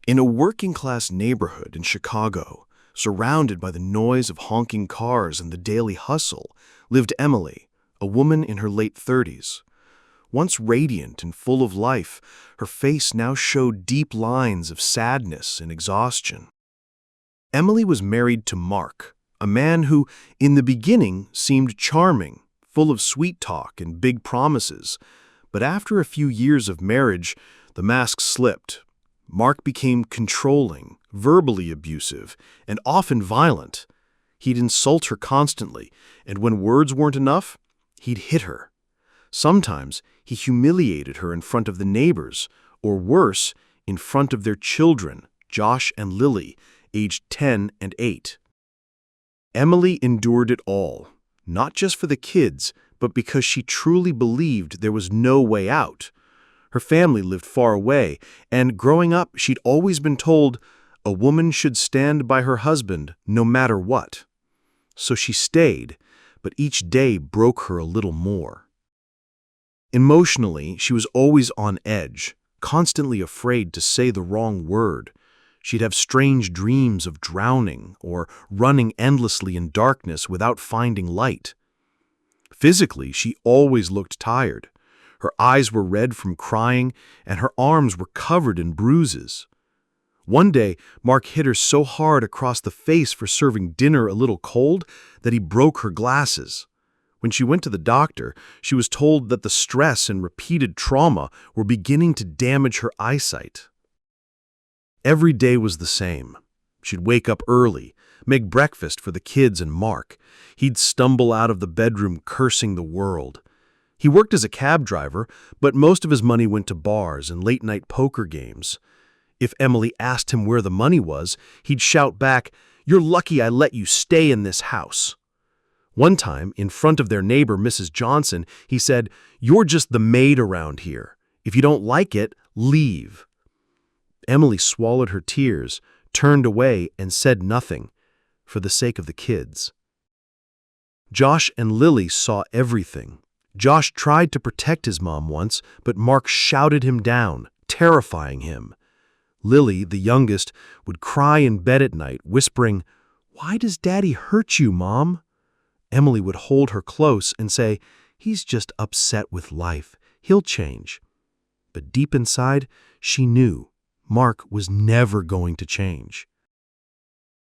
In a working-class neighborhood in Chicago, surrounded by the noise of honking cars and the daily hustle, lived Emily, a woman in her late 30s. Once radiant and full of life, her face now showed deep lines of sadness and exhaustion. Emily was married to Mark, a man who, in the beginning, seemed charming, full of sweet talk and big promises. But after a few years of marriage, the mask slipped. Mark became controlling, verbally abusive, and often violent. He'd insult her constantly, and when words weren't enough, he'd hit her. Sometimes he humiliated her in front of the neighbors, or worse, in front of their children, Josh and Lily, aged 10 and 8. Emily endured it all, not just for the kids, but because she truly believed there was no way out. Her family lived far away, and growing up, she'd always been told a woman should stand by her husband no matter what. So she stayed, but each day broke her a little more. Emotionally, she was always on edge, constantly afraid to say the wrong word. She'd have strange dreams of drowning or running endlessly in darkness without finding light. Physically, she always looked tired. Her eyes were red from crying, and her arms were covered in bruises. One day, Mark hit her so hard across the face for serving dinner a little cold that he broke her glasses. When she went to the doctor, she was told that the stress and repeated trauma were beginning to damage her eyesight. Every day was the same. She'd wake up early, make breakfast for the kids and Mark. He'd stumble out of the bedroom cursing the world. He worked as a cab driver, but most of his money went to bars and late-night poker games. If Emily asked him where the money was, he'd shout back, "You're lucky I let you stay in this house." One time, in front of their neighbor, Mrs. Johnson, he said, "You're just the maid around here. If you don't like it, leave." Emily swallowed her tears, turned away, and said nothing, for the sake of the kids. Josh and Lily saw everything. Josh tried to protect his mom once, but Mark shouted him down, terrifying him. Lily, the youngest, would cry in bed at night, whispering, "Why does Daddy hurt you, Mom?" Emily would hold her close and say, "He's just upset with life. He'll change." But deep inside, she knew Mark was never going to change.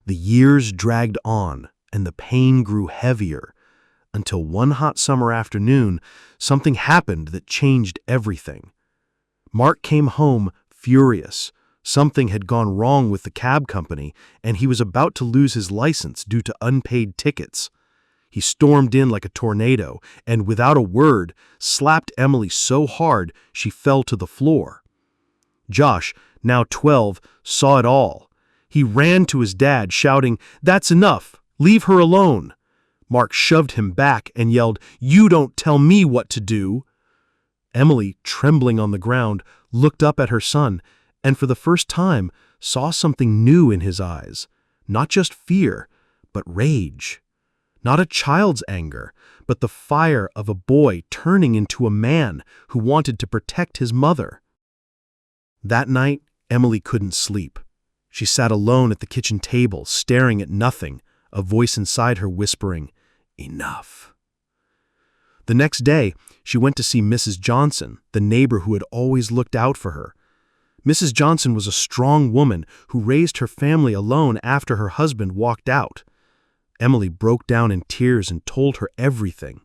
The years dragged on, and the pain grew heavier, until one hot summer afternoon, something happened that changed everything. Mark came home furious. Something had gone wrong with the cab company, and he was about to lose his license due to unpaid tickets. He stormed in like a tornado and, without a word, slapped Emily so hard she fell to the floor. Josh, now 12, saw it all. He ran to his dad, shouting, "That's enough! Leave her alone!" Mark shoved him back and yelled, "You don't tell me what to do!" Emily, trembling on the ground, looked up at her son and for the first time saw something new in his eyes. Not just fear, but rage. Not a child's anger, but the fire of a boy turning into a man who wanted to protect his mother. That night, Emily couldn't sleep. She sat alone at the kitchen table, staring at nothing, a voice inside her whispering, "Enough." The next day, she went to see Mrs. Johnson, the neighbor who had always looked out for her. Mrs. Johnson was a strong woman who raised her family alone after her husband walked out. Emily broke down in tears and told her everything.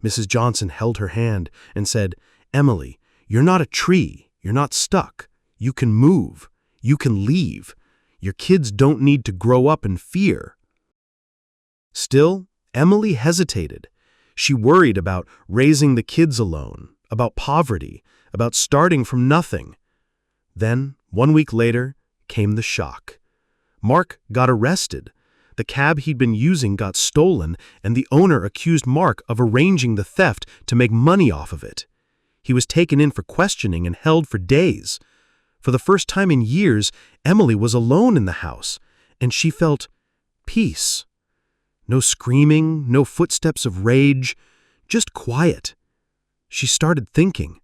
Mrs. Johnson held her hand and said, "Emily, you're not a tree. You're not stuck. You can move. You can leave. Your kids don't need to grow up in fear." Still, Emily hesitated. She worried about raising the kids alone, about poverty, about starting from nothing. Then, 1 week later, came the shock. Mark got arrested. The cab he'd been using got stolen, and the owner accused Mark of arranging the theft to make money off of it. He was taken in for questioning and held for days. For the first time in years, Emily was alone in the house, and she felt peace. No screaming, no footsteps of rage, just quiet. She started thinking.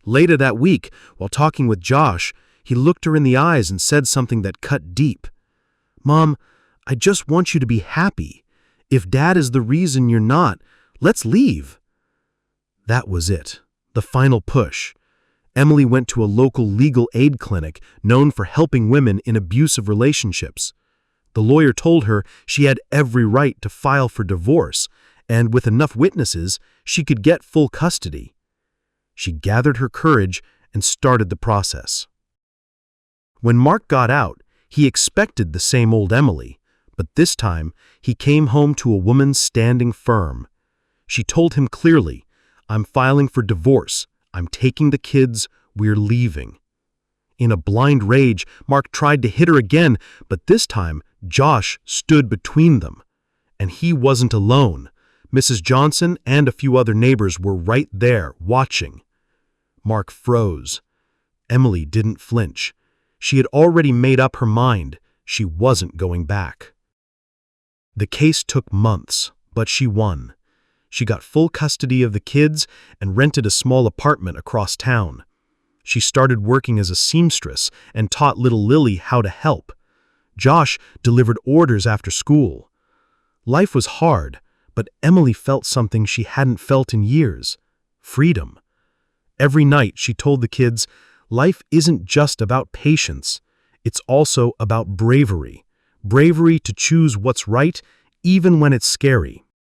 Later that week, while talking with Josh, He looked her in the eyes and said something that cut deep. "Mom, I just want you to be happy. If Dad is the reason you're not, let's leave." That was it, the final push. Emily went to a local legal aid clinic known for helping women in abusive relationships. The lawyer told her she had every right to file for divorce, and with enough witnesses, she could get full custody. She gathered her courage and started the process. When Mark got out, he expected the same old Emily, but this time he came home to a woman standing firm. She told him clearly, "I'm filing for divorce. I'm taking the kids. We're leaving." In a blind rage, Mark tried to hit her again, but this time Josh stood between them. And he wasn't alone. Mrs. Johnson and a few other neighbors were right there, watching. Mark froze. Emily didn't flinch. She had already made up her mind. She wasn't going back. The case took months, but she won. She got full custody of the kids and rented a small apartment across town. She started working as a seamstress and taught little Lily how to help. Josh delivered orders after school. Life was hard, but Emily felt something she hadn't felt in years: freedom. Every night she told the kids, life isn't just about patience, it's also about bravery. Bravery to choose what's right, even when it's scary.